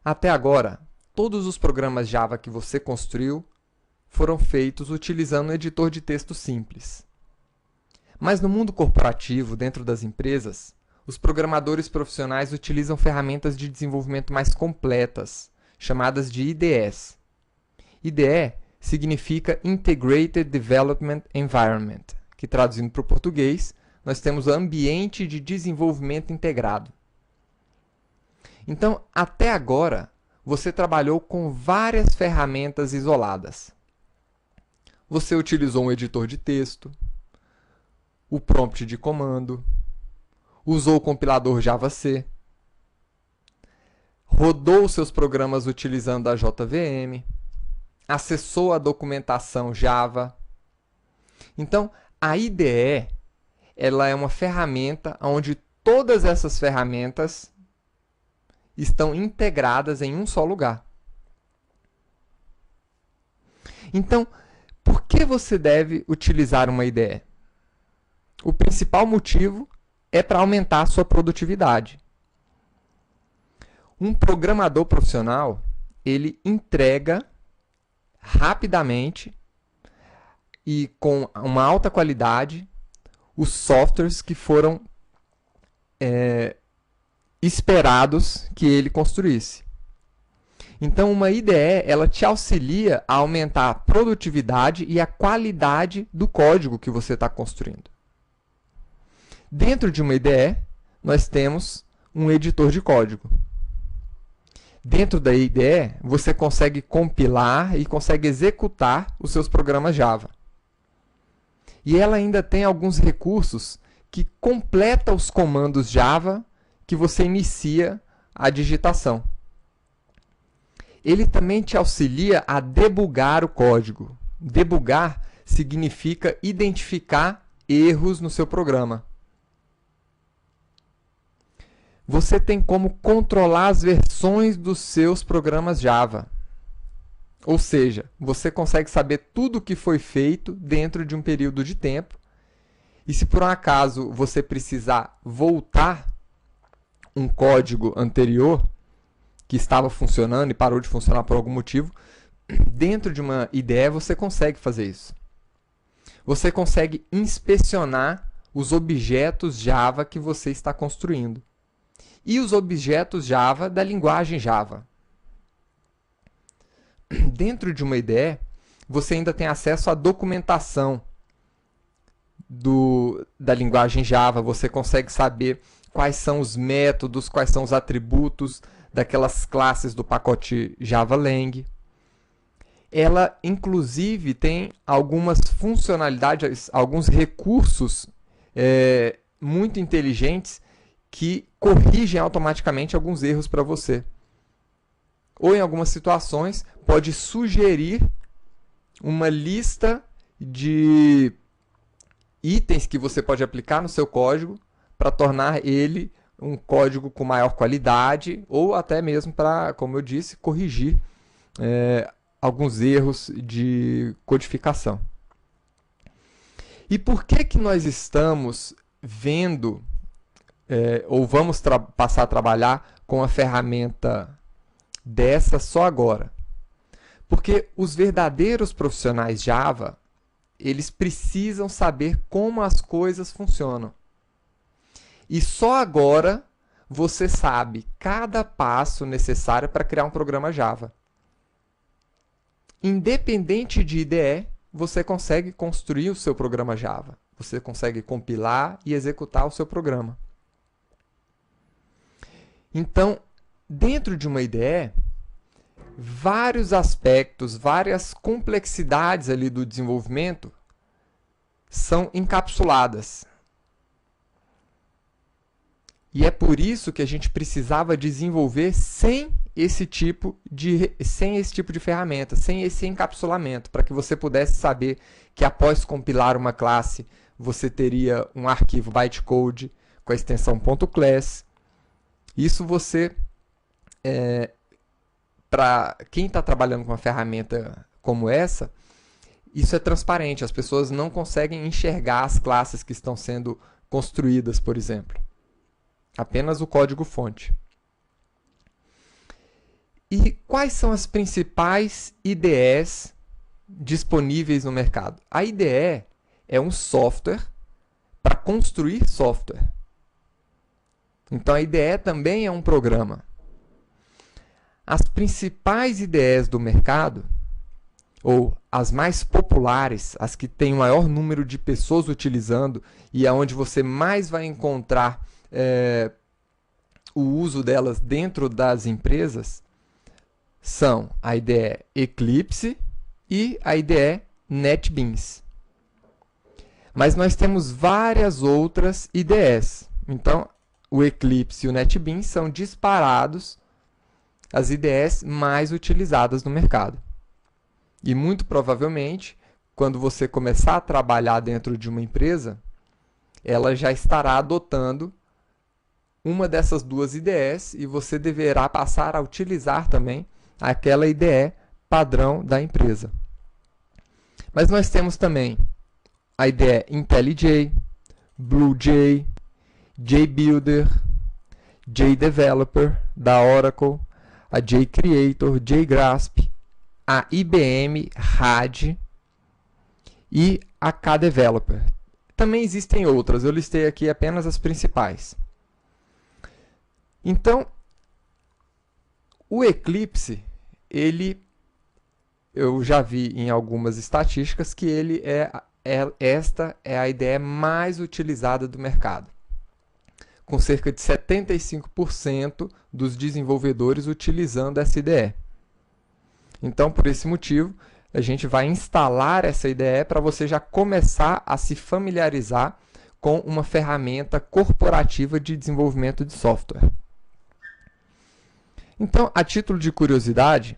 Até agora, todos os programas Java que você construiu foram feitos utilizando um editor de texto simples. Mas no mundo corporativo, dentro das empresas, os programadores profissionais utilizam ferramentas de desenvolvimento mais completas, chamadas de IDEs. IDE significa Integrated Development Environment, que traduzindo para o português, nós temos o ambiente de desenvolvimento integrado. Então, até agora, você trabalhou com várias ferramentas isoladas. Você utilizou um editor de texto, o prompt de comando, usou o compilador JavaC, rodou seus programas utilizando a JVM, acessou a documentação Java. Então, a IDE ela é uma ferramenta onde todas essas ferramentas estão integradas em um só lugar. Então, por que você deve utilizar uma IDE? O principal motivo é para aumentar a sua produtividade. Um programador profissional, ele entrega rapidamente e com uma alta qualidade os softwares que foram esperados que ele construísse. Então, uma IDE ela te auxilia a aumentar a produtividade e a qualidade do código que você está construindo. Dentro de uma IDE, nós temos um editor de código. Dentro da IDE, você consegue compilar e consegue executar os seus programas Java. E ela ainda tem alguns recursos que completam os comandos Java que você inicia a digitação. Ele também te auxilia a debugar o código. Debugar significa identificar erros no seu programa. Você tem como controlar as versões dos seus programas Java. Ou seja, você consegue saber tudo o que foi feito dentro de um período de tempo. E se por um acaso você precisar voltar um código anterior que estava funcionando e parou de funcionar por algum motivo, dentro de uma IDE você consegue fazer isso. Você consegue inspecionar os objetos Java que você está construindo. E os objetos Java da linguagem Java. Dentro de uma IDE, você ainda tem acesso à documentação da linguagem Java. Você consegue saber quais são os métodos, quais são os atributos daquelas classes do pacote JavaLang. Ela, inclusive, tem algumas funcionalidades, alguns recursos muito inteligentes que corrigem automaticamente alguns erros para você. Ou, em algumas situações, pode sugerir uma lista de itens que você pode aplicar no seu código para tornar ele um código com maior qualidade ou até mesmo para, como eu disse, corrigir alguns erros de codificação. E por que nós estamos vendo ou vamos passar a trabalhar com a ferramenta dessa só agora? Porque os verdadeiros profissionais Java, eles precisam saber como as coisas funcionam. E só agora você sabe cada passo necessário para criar um programa Java. Independente de IDE, você consegue construir o seu programa Java. Você consegue compilar e executar o seu programa. Então, dentro de uma IDE, vários aspectos, várias complexidades ali do desenvolvimento são encapsuladas. E é por isso que a gente precisava desenvolver sem esse tipo de ferramenta, sem esse encapsulamento, para que você pudesse saber que após compilar uma classe, você teria um arquivo bytecode com a extensão .class. Isso você, para quem está trabalhando com uma ferramenta como essa, isso é transparente. As pessoas não conseguem enxergar as classes que estão sendo construídas, por exemplo. Apenas o código-fonte. E quais são as principais IDEs disponíveis no mercado? A IDE é um software para construir software. Então a IDE também é um programa. As principais IDEs do mercado, ou as mais populares, as que têm o maior número de pessoas utilizando e aonde você mais vai encontrar o uso delas dentro das empresas, são a IDE Eclipse e a IDE NetBeans. Mas nós temos várias outras IDEs. Então, o Eclipse e o NetBeans são disparados as IDEs mais utilizadas no mercado. E muito provavelmente, quando você começar a trabalhar dentro de uma empresa, ela já estará adotando uma dessas duas IDEs e você deverá passar a utilizar também aquela IDE padrão da empresa. Mas nós temos também a IDE IntelliJ, BlueJ, JBuilder, JDeveloper da Oracle, a JCreator, JGrasp, a IBM RAD e a KDeveloper. Também existem outras, eu listei aqui apenas as principais. Então, o Eclipse, eu já vi em algumas estatísticas que esta é a IDE mais utilizada do mercado, com cerca de 75% dos desenvolvedores utilizando essa IDE. Então, por esse motivo, a gente vai instalar essa IDE para você já começar a se familiarizar com uma ferramenta corporativa de desenvolvimento de software. Então, a título de curiosidade,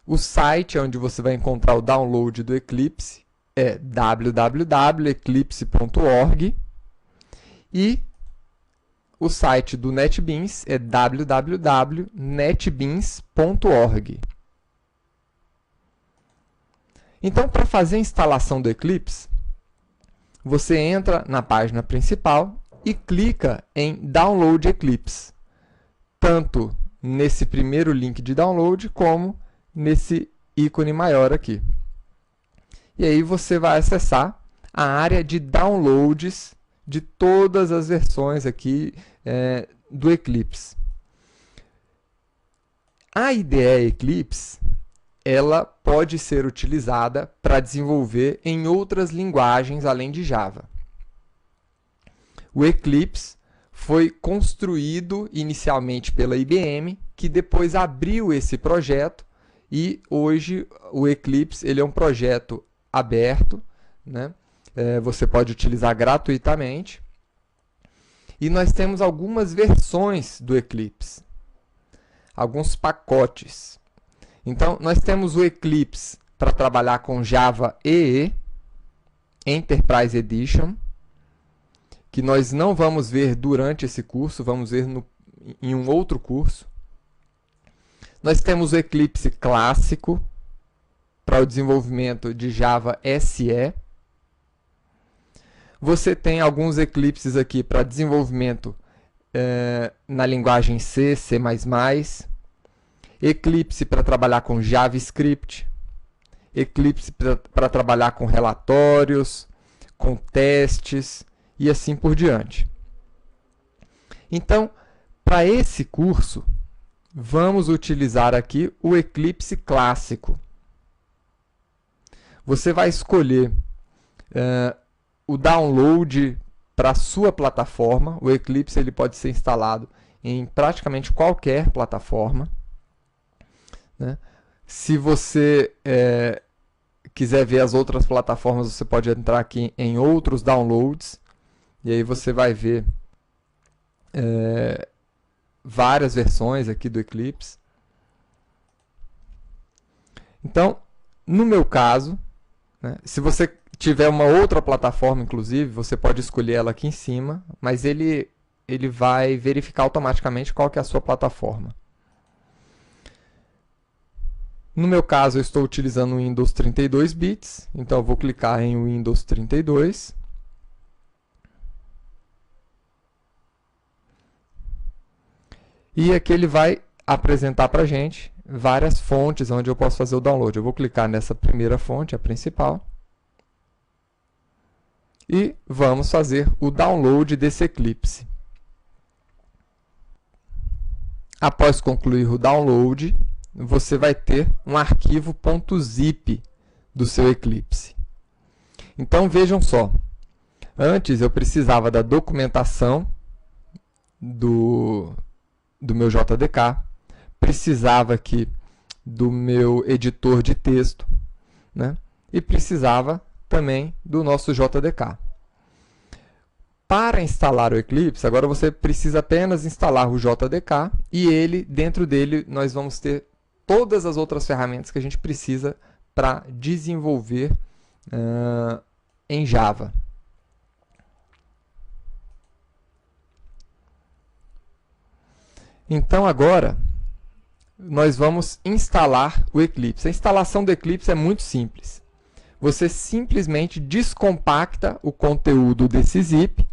o site onde você vai encontrar o download do Eclipse é www.eclipse.org e o site do NetBeans é www.netbeans.org. Então, para fazer a instalação do Eclipse, você entra na página principal e clica em Download Eclipse, tanto nesse primeiro link de download como nesse ícone maior aqui. E aí você vai acessar a área de downloads de todas as versões aqui do Eclipse. A IDE Eclipse, ela pode ser utilizada para desenvolver em outras linguagens além de Java. O Eclipse foi construído inicialmente pela IBM, que depois abriu esse projeto, e hoje o Eclipse ele é um projeto aberto, né? Você pode utilizar gratuitamente. E nós temos algumas versões do Eclipse, alguns pacotes. Então, nós temos o Eclipse para trabalhar com Java EE, Enterprise Edition, que nós não vamos ver durante esse curso, vamos ver em um outro curso. Nós temos o Eclipse clássico, para o desenvolvimento de Java SE. Você tem alguns Eclipses aqui para desenvolvimento na linguagem C, C++. Eclipse para trabalhar com JavaScript. Eclipse para trabalhar com relatórios, com testes e assim por diante. Então, para esse curso, vamos utilizar aqui o Eclipse clássico. Você vai escolher o download para a sua plataforma. O Eclipse ele pode ser instalado em praticamente qualquer plataforma, né? Se você quiser ver as outras plataformas, você pode entrar aqui em outros downloads, e aí você vai ver várias versões aqui do Eclipse. Então, no meu caso, né, se você tiver uma outra plataforma, inclusive, você pode escolher ela aqui em cima, mas ele vai verificar automaticamente qual que é a sua plataforma. No meu caso, eu estou utilizando o Windows 32 bits, então eu vou clicar em Windows 32. E aqui ele vai apresentar para a gente várias fontes onde eu posso fazer o download. Eu vou clicar nessa primeira fonte, a principal, e vamos fazer o download desse Eclipse. Após concluir o download, você vai ter um arquivo .zip do seu Eclipse. Então vejam só, antes eu precisava da documentação do meu JDK, precisava aqui do meu editor de texto, né? E precisava também do nosso JDK. Para instalar o Eclipse, agora você precisa apenas instalar o JDK e dentro dele nós vamos ter todas as outras ferramentas que a gente precisa para desenvolver em Java. Então agora nós vamos instalar o Eclipse. A instalação do Eclipse é muito simples. Você simplesmente descompacta o conteúdo desse zip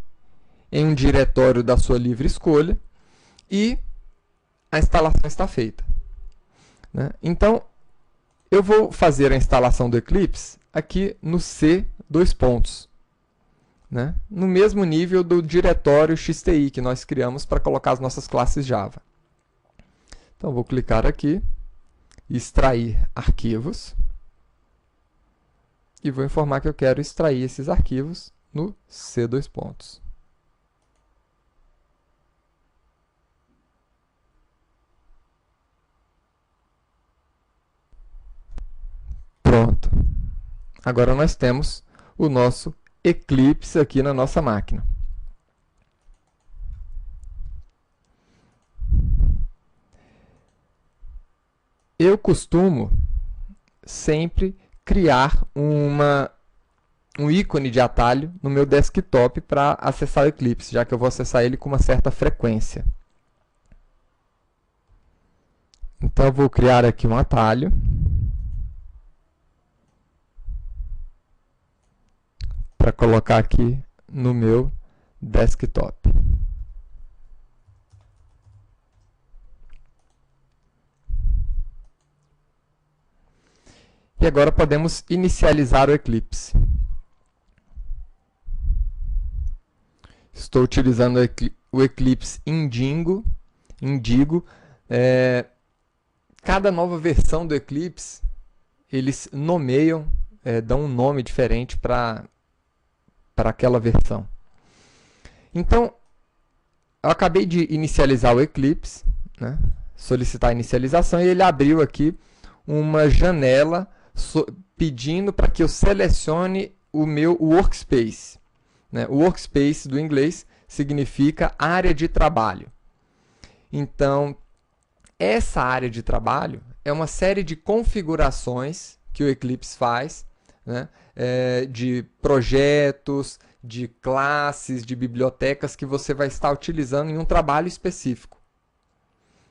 em um diretório da sua livre escolha e a instalação está feita, né? Então, eu vou fazer a instalação do Eclipse aqui no C, né? No mesmo nível do diretório XTI que nós criamos para colocar as nossas classes Java. Então, vou clicar aqui, extrair arquivos, e vou informar que eu quero extrair esses arquivos no C. Pronto. Agora nós temos o nosso Eclipse aqui na nossa máquina. Eu costumo sempre criar um ícone de atalho no meu desktop para acessar o Eclipse, já que eu vou acessar ele com uma certa frequência. Então, eu vou criar aqui um atalho. Para colocar aqui no meu desktop. E agora podemos inicializar o Eclipse. Estou utilizando o Eclipse Indigo. Cada nova versão do Eclipse, eles nomeiam, dão um nome diferente para aquela versão. Então, eu acabei de inicializar o Eclipse, né? Solicitar a inicialização, e ele abriu aqui uma janela pedindo para que eu selecione o meu workspace, né? O workspace do inglês significa área de trabalho. Então, essa área de trabalho é uma série de configurações que o Eclipse faz, né? De projetos, de classes, de bibliotecas que você vai estar utilizando em um trabalho específico.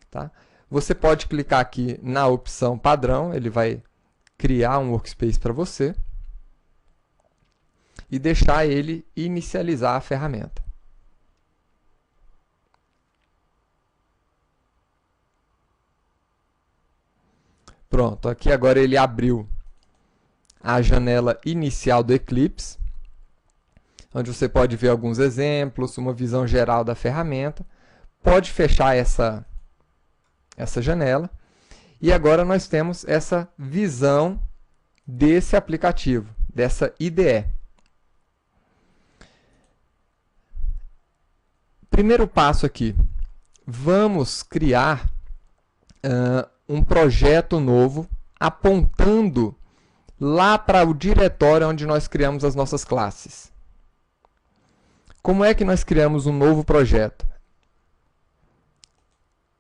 Tá? Você pode clicar aqui na opção padrão, ele vai criar um workspace para você e deixar ele inicializar a ferramenta. Pronto, aqui agora ele abriu a janela inicial do Eclipse, onde você pode ver alguns exemplos, uma visão geral da ferramenta. Pode fechar essa janela. E agora nós temos essa visão desse aplicativo, dessa IDE. Primeiro passo aqui, vamos criar um projeto novo apontando lá para o diretório onde nós criamos as nossas classes. Como é que nós criamos um novo projeto?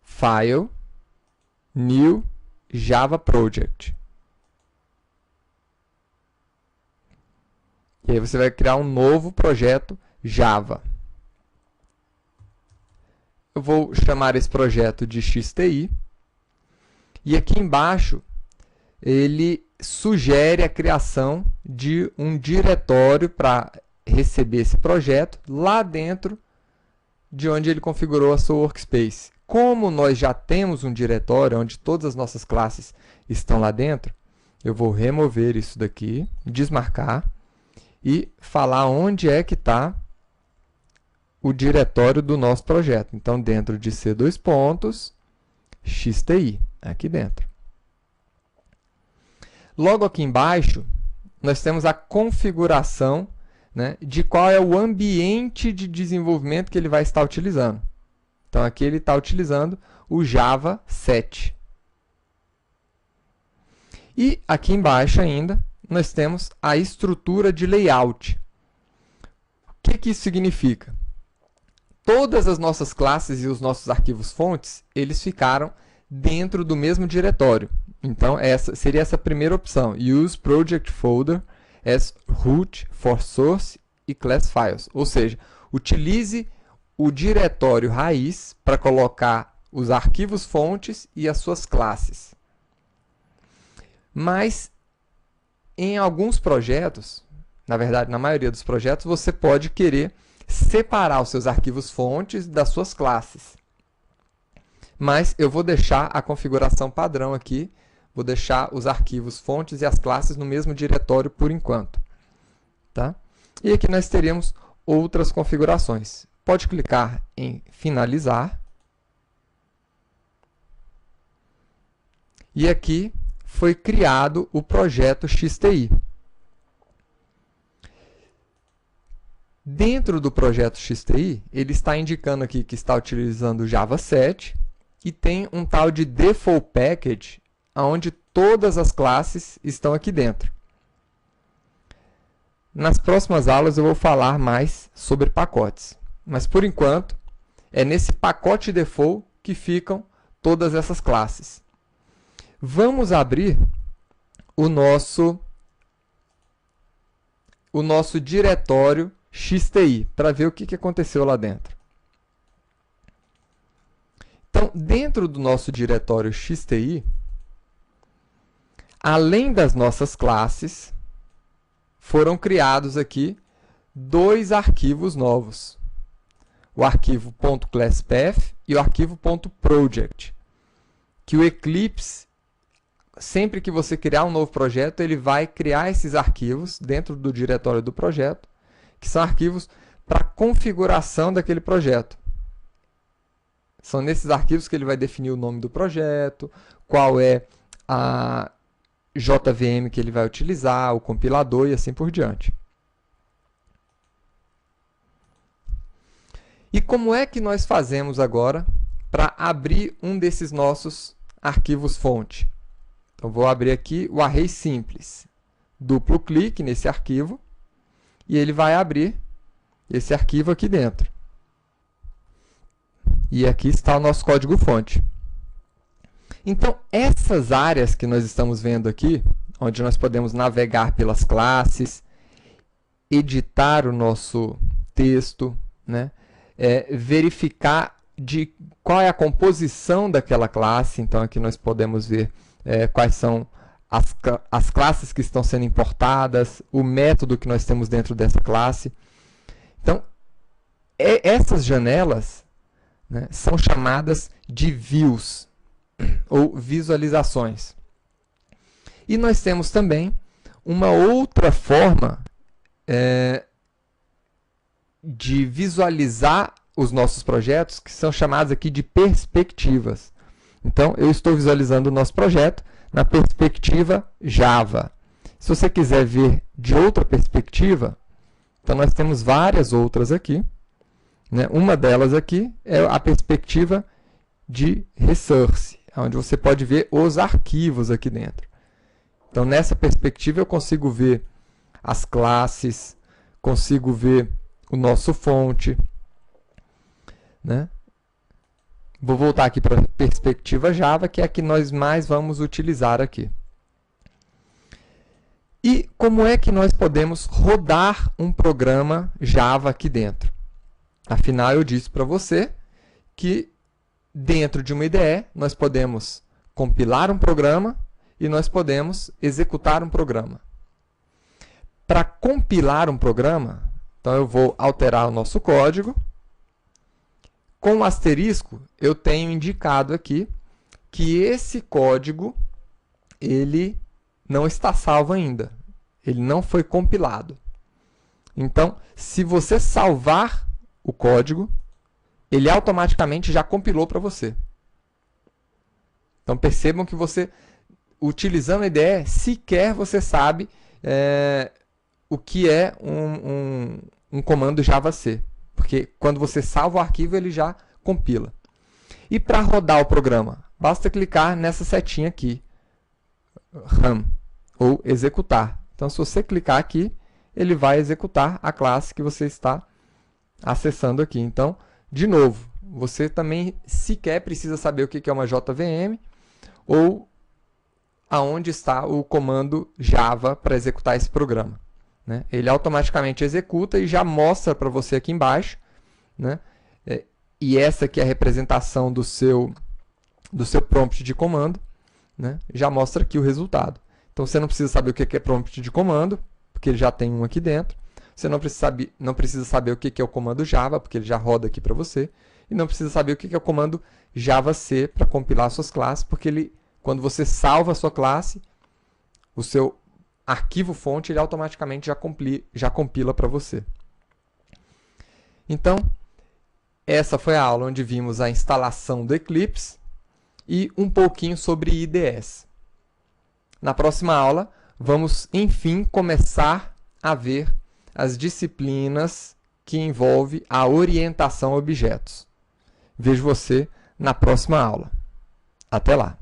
File, New, Java Project. E aí você vai criar um novo projeto Java. Eu vou chamar esse projeto de XTI. E aqui embaixo, ele sugere a criação de um diretório para receber esse projeto lá dentro de onde ele configurou a sua workspace. como nós já temos um diretório onde todas as nossas classes estão lá dentro, eu vou remover isso daqui, desmarcar e falar onde é que está o diretório do nosso projeto. Então, dentro de C2 pontos, XTI, aqui dentro. Logo aqui embaixo, nós temos a configuração, né, de qual é o ambiente de desenvolvimento que ele vai estar utilizando. Então, aqui ele está utilizando o Java 7. E aqui embaixo ainda, nós temos a estrutura de layout. O que isso significa? Todas as nossas classes e os nossos arquivos fontes, eles ficaram dentro do mesmo diretório. Então, essa seria essa primeira opção. Use Project Folder as root for source e class files. Ou seja, utilize o diretório raiz para colocar os arquivos fontes e as suas classes. Mas, em alguns projetos, na verdade, na maioria dos projetos, você pode querer separar os seus arquivos fontes das suas classes. Mas eu vou deixar a configuração padrão aqui, vou deixar os arquivos fontes e as classes no mesmo diretório por enquanto. Tá? E aqui nós teríamos outras configurações. Pode clicar em finalizar. E aqui foi criado o projeto XTI. Dentro do projeto XTI, ele está indicando aqui que está utilizando o Java 7 e tem um tal de Default Package, onde todas as classes estão aqui dentro. Nas próximas aulas eu vou falar mais sobre pacotes, mas por enquanto é nesse pacote default que ficam todas essas classes. Vamos abrir o nosso diretório XTI, para ver o que aconteceu lá dentro. Então, dentro do nosso diretório XTI, além das nossas classes, foram criados aqui dois arquivos novos. O arquivo .classpath e o arquivo .project, que o Eclipse, sempre que você criar um novo projeto, ele vai criar esses arquivos dentro do diretório do projeto, que são arquivos para configuração daquele projeto. São nesses arquivos que ele vai definir o nome do projeto, qual é a JVM que ele vai utilizar, o compilador e assim por diante. E como é que nós fazemos agora para abrir um desses nossos arquivos fonte? Então, vou abrir aqui o array simples. Duplo clique nesse arquivo e ele vai abrir esse arquivo aqui dentro. E aqui está o nosso código-fonte. Então, essas áreas que nós estamos vendo aqui, onde nós podemos navegar pelas classes, editar o nosso texto, né? Verificar qual é a composição daquela classe. Então, aqui nós podemos ver quais são as classes que estão sendo importadas, o método que nós temos dentro dessa classe. Então, essas janelas, né, são chamadas de views, ou visualizações. E nós temos também uma outra forma de visualizar os nossos projetos, que são chamadas aqui de perspectivas. Então, eu estou visualizando o nosso projeto na perspectiva Java. Se você quiser ver de outra perspectiva, então nós temos várias outras aqui, né? Uma delas aqui é a perspectiva de Resource, onde você pode ver os arquivos aqui dentro. Então, nessa perspectiva, eu consigo ver as classes, consigo ver o nosso fonte, né? Vou voltar aqui para a perspectiva Java, que é a que nós mais vamos utilizar aqui. E como é que nós podemos rodar um programa Java aqui dentro? Afinal, eu disse para você que dentro de uma IDE nós podemos compilar um programa e nós podemos executar um programa. Para compilar um programa, então eu vou alterar o nosso código, Com o asterisco, eu tenho indicado aqui que esse código ele não está salvo ainda. Ele não foi compilado. Então, se você salvar o código, ele automaticamente já compilou para você. Então, percebam que você, utilizando a IDE, sequer você sabe o que é um comando JavaC. Porque quando você salva o arquivo, ele já compila. E para rodar o programa, basta clicar nessa setinha aqui, Run, ou executar. Então, se você clicar aqui, ele vai executar a classe que você está acessando aqui. Então, de novo, você também sequer precisa saber o que é uma JVM ou aonde está o comando Java para executar esse programa, né? Ele automaticamente executa e já mostra para você aqui embaixo, né? E essa aqui é a representação do seu prompt de comando, né? Já mostra aqui o resultado. Então, você não precisa saber o que é prompt de comando, porque ele já tem um aqui dentro. Você não precisa saber o que é o comando Java, porque ele já roda aqui para você. E não precisa saber o que é o comando JavaC para compilar suas classes, porque ele, quando você salva a sua classe, o seu arquivo fonte ele automaticamente já compila para você. Então, essa foi a aula onde vimos a instalação do Eclipse e um pouquinho sobre IDEs. Na próxima aula, vamos, enfim, começar a ver as disciplinas que envolvem a orientação a objetos. Vejo você na próxima aula. Até lá!